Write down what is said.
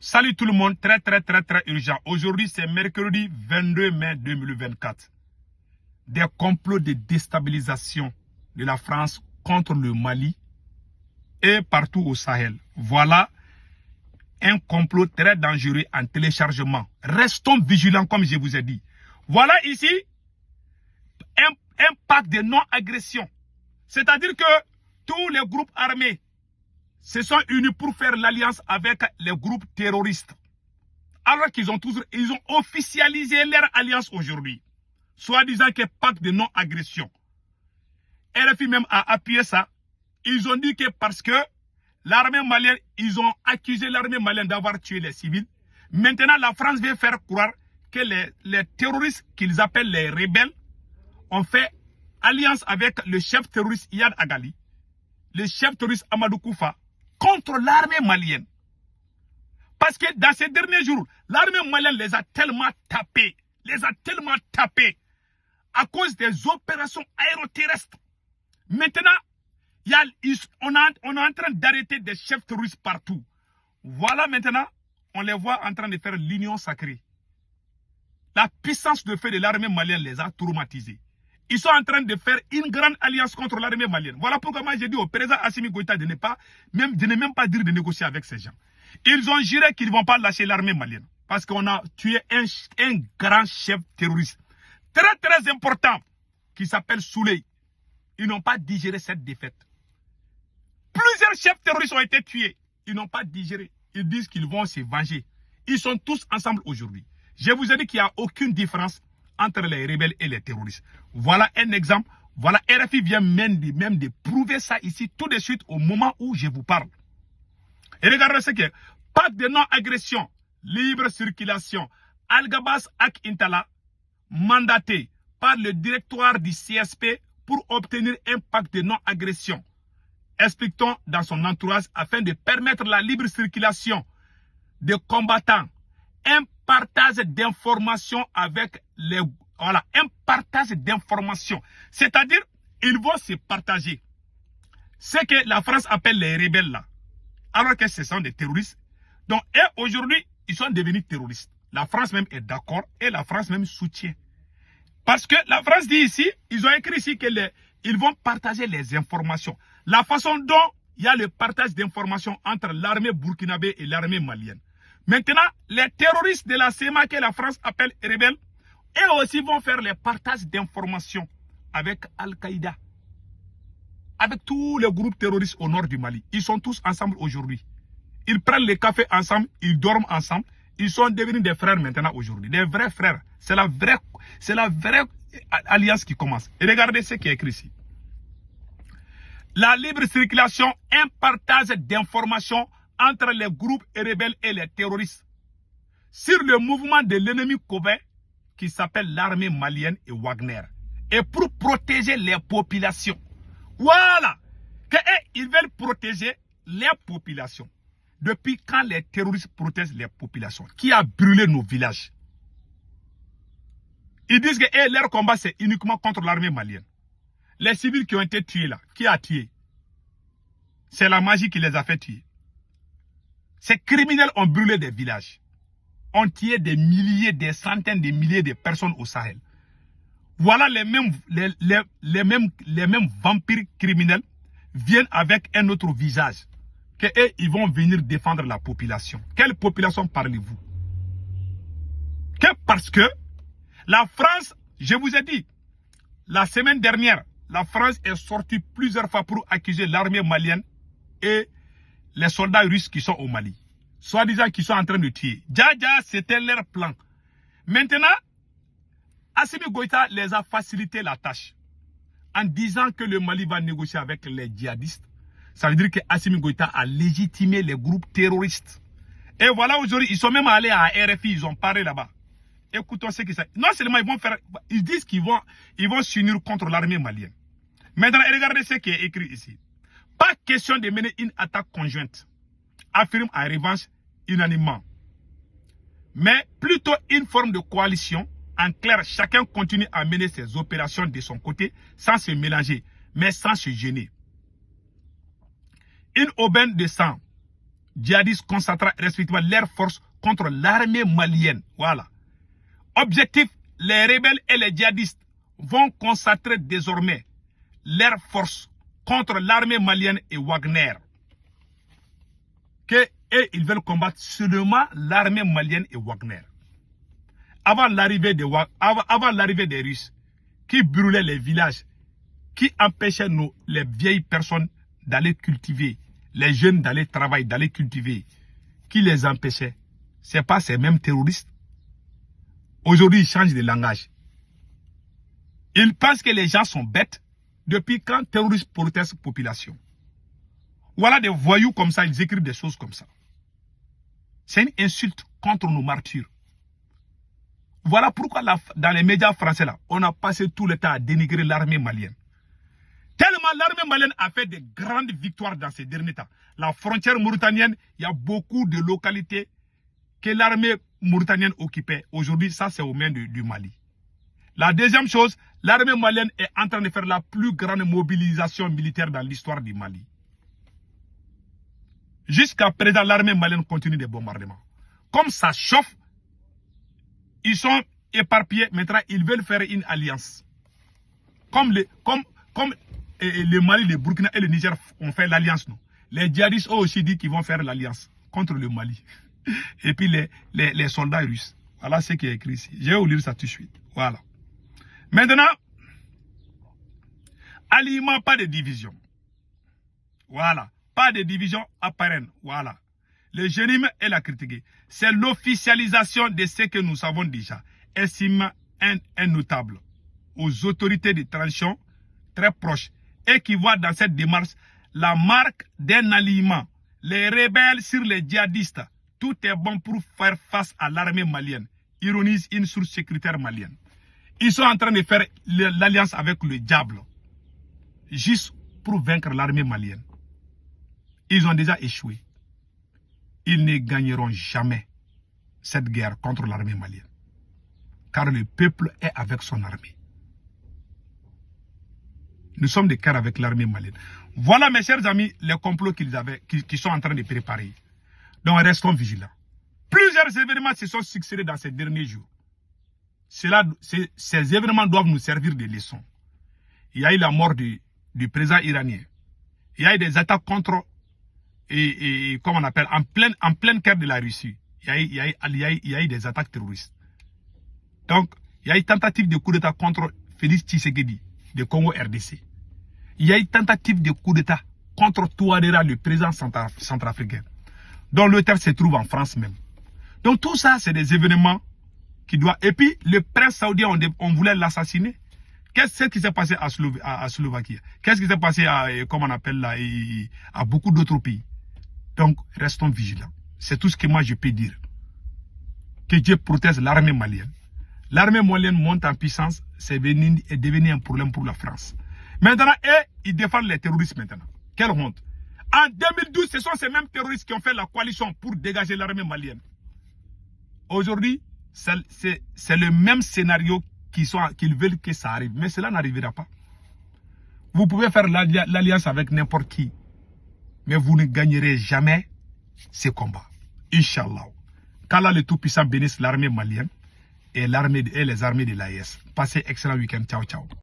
Salut tout le monde, très urgent. Aujourd'hui, c'est mercredi 22 mai 2024. Des complots de déstabilisation de la France contre le Mali et partout au Sahel. Voilà un complot très dangereux en téléchargement. Restons vigilants comme je vous ai dit. Voilà ici un pacte de non-agression. C'est-à-dire que tous les groupes armés se sont unis pour faire l'alliance avec les groupes terroristes. Alors qu'ils ont officialisé leur alliance aujourd'hui. Soi-disant que pacte de non-agression. RFI même a appuyé ça. Ils ont dit que parce que l'armée malienne, ils ont accusé l'armée malienne d'avoir tué les civils. Maintenant, la France veut faire croire que les terroristes qu'ils appellent les rebelles ont fait alliance avec le chef terroriste Iyad Agali, le chef terroriste Amadou Koufa, contre l'armée malienne. Parce que dans ces derniers jours, l'armée malienne les a tellement tapés, à cause des opérations aéroterrestres. Maintenant, on est en train d'arrêter des chefs terroristes partout. Voilà maintenant, on les voit en train de faire l'union sacrée. La puissance de feu de l'armée malienne les a traumatisés. Ils sont en train de faire une grande alliance contre l'armée malienne. Voilà pourquoi moi j'ai dit au président Assimi Goïta de ne même pas dire de négocier avec ces gens. Ils ont juré qu'ils ne vont pas lâcher l'armée malienne. Parce qu'on a tué un grand chef terroriste. Très important. Qui s'appelle Souley. Ils n'ont pas digéré cette défaite. Plusieurs chefs terroristes ont été tués. Ils n'ont pas digéré. Ils disent qu'ils vont se venger. Ils sont tous ensemble aujourd'hui. Je vous ai dit qu'il n'y a aucune différence entre les rebelles et les terroristes. Voilà un exemple. Voilà, RFI vient même de prouver ça ici tout de suite au moment où je vous parle. Et regardez ce qui est. Pacte de non-agression, libre circulation. Al-Gabas Ak Intala, mandaté par le directoire du CSP pour obtenir un pacte de non-agression. Expliquons dans son entourage afin de permettre la libre circulation des combattants. Un partage d'informations avec les... Voilà, un partage d'informations. C'est-à-dire, ils vont se partager. Ce que la France appelle les rebelles là. Alors que ce sont des terroristes. Donc, aujourd'hui, ils sont devenus terroristes. La France même est d'accord et la France même soutient. Parce que la France dit ici, ils ont écrit ici qu'ils vont partager les informations. La façon dont il y a le partage d'informations entre l'armée burkinabé et l'armée malienne. Maintenant, les terroristes de la CMA que la France appelle rebelles, eux aussi vont faire les partages d'informations avec Al-Qaïda. Avec tous les groupes terroristes au nord du Mali. Ils sont tous ensemble aujourd'hui. Ils prennent le café ensemble, ils dorment ensemble. Ils sont devenus des frères maintenant aujourd'hui. Des vrais frères. C'est la vraie alliance qui commence. Et regardez ce qui est écrit ici. La libre circulation, un partage d'informations entre les groupes rebelles et les terroristes sur le mouvement de l'ennemi commun qui s'appelle l'armée malienne et Wagner. Et pour protéger les populations. Voilà. Ils veulent protéger les populations. Depuis quand les terroristes protègent les populations? Qui a brûlé nos villages? Ils disent que leur combat c'est uniquement contre l'armée malienne. Les civils qui ont été tués là, qui a tué? C'est la magie qui les a fait tuer. Ces criminels ont brûlé des villages. Ont tué des milliers, des centaines de milliers de personnes au Sahel. Voilà les mêmes vampires criminels viennent avec un autre visage. Ils vont venir défendre la population. Quelle population parlez-vous? Parce que la France, je vous ai dit, la semaine dernière, la France est sortie plusieurs fois pour accuser l'armée malienne et les soldats russes qui sont au Mali. Soi-disant qu'ils sont en train de tuer. Dja, c'était leur plan. Maintenant, Assimi Goïta les a facilité la tâche. En disant que le Mali va négocier avec les djihadistes. Ça veut dire que Assimi Goïta a légitimé les groupes terroristes. Et voilà, aujourd'hui, ils sont même allés à RFI, ils ont parlé là-bas. Écoutons ce qu'ils disent. Non seulement ils disent qu'ils vont s'unir contre l'armée malienne. Maintenant, regardez ce qui est écrit ici. Pas question de mener une attaque conjointe, affirme en revanche unanimement. Mais plutôt une forme de coalition. En clair, chacun continue à mener ses opérations de son côté sans se mélanger, mais sans se gêner. Une aubaine de sang djihadistes concentrent respectivement leurs forces contre l'armée malienne. Voilà. Objectif, les rebelles et les djihadistes vont concentrer désormais leurs forces contre l'armée malienne et Wagner. Et ils veulent combattre seulement l'armée malienne et Wagner. Avant l'arrivée des Russes, qui brûlaient les villages, qui empêchaient les vieilles personnes d'aller cultiver, les jeunes d'aller travailler, d'aller cultiver, qui les empêchait, ce n'est pas ces mêmes terroristes. Aujourd'hui, ils changent de langage. Ils pensent que les gens sont bêtes. Depuis quand terroristes protestent population? Voilà des voyous comme ça, ils écrivent des choses comme ça. C'est une insulte contre nos martyrs. Voilà pourquoi dans les médias français, là, on a passé tout le temps à dénigrer l'armée malienne. Tellement l'armée malienne a fait de grandes victoires dans ces derniers temps. La frontière mauritanienne, il y a beaucoup de localités que l'armée mauritanienne occupait. Aujourd'hui, ça c'est aux mains du Mali. La deuxième chose, l'armée malienne est en train de faire la plus grande mobilisation militaire dans l'histoire du Mali. Jusqu'à présent, l'armée malienne continue des bombardements. Comme ça chauffe, ils sont éparpillés. Maintenant, ils veulent faire une alliance. Comme le Mali, le Burkina et le Niger ont fait l'alliance. Les djihadistes ont aussi dit qu'ils vont faire l'alliance contre le Mali. Et puis les soldats russes. Voilà ce qui est écrit ici. Je vais vous lire ça tout de suite. Voilà. Maintenant, alliement, pas de division. Voilà. Pas de division apparente. Voilà. Le génime est la critiquer. C'est l'officialisation de ce que nous savons déjà. Estime un notable aux autorités de transition très proches et qui voient dans cette démarche la marque d'un alliement. Les rebelles sur les djihadistes. Tout est bon pour faire face à l'armée malienne. Ironise une source sécuritaire malienne. Ils sont en train de faire l'alliance avec le diable. Juste pour vaincre l'armée malienne. Ils ont déjà échoué. Ils ne gagneront jamais cette guerre contre l'armée malienne. Car le peuple est avec son armée. Nous sommes de cœur avec l'armée malienne. Voilà, mes chers amis, les complots qu'ils sont en train de préparer. Donc, restons vigilants. Plusieurs événements se sont succédés dans ces derniers jours. Ces événements doivent nous servir de leçons. Il y a eu la mort du président iranien. Il y a eu des attaques contre, comme on appelle, en pleine cœur de la Russie. Il y a eu des attaques terroristes. Donc, il y a eu tentative de coup d'État contre Félix Tshisekedi de Congo RDC. Il y a eu tentative de coup d'État contre Touadéra, le président centrafricain, dont l'auteur se trouve en France même. Donc tout ça, c'est des événements qui doivent... Et puis, le prince saoudien, on voulait l'assassiner. Qu'est-ce qui s'est passé à Slovaquie? Qu'est-ce qui s'est passé à, comme on appelle là, à beaucoup d'autres pays? Donc, restons vigilants. C'est tout ce que moi je peux dire. Que Dieu protège l'armée malienne. L'armée malienne monte en puissance, c'est devenu un problème pour la France. Maintenant, ils défendent les terroristes maintenant. Quelle honte. En 2012, ce sont ces mêmes terroristes qui ont fait la coalition pour dégager l'armée malienne. Aujourd'hui, c'est le même scénario qu'ils veulent que ça arrive. Mais cela n'arrivera pas. Vous pouvez faire l'alliance avec n'importe qui. Mais vous ne gagnerez jamais ces combats. Inch'Allah. Qu'Allah le Tout-Puissant bénisse l'armée malienne et les armées de l'AES. Passez excellent week-end. Ciao, ciao.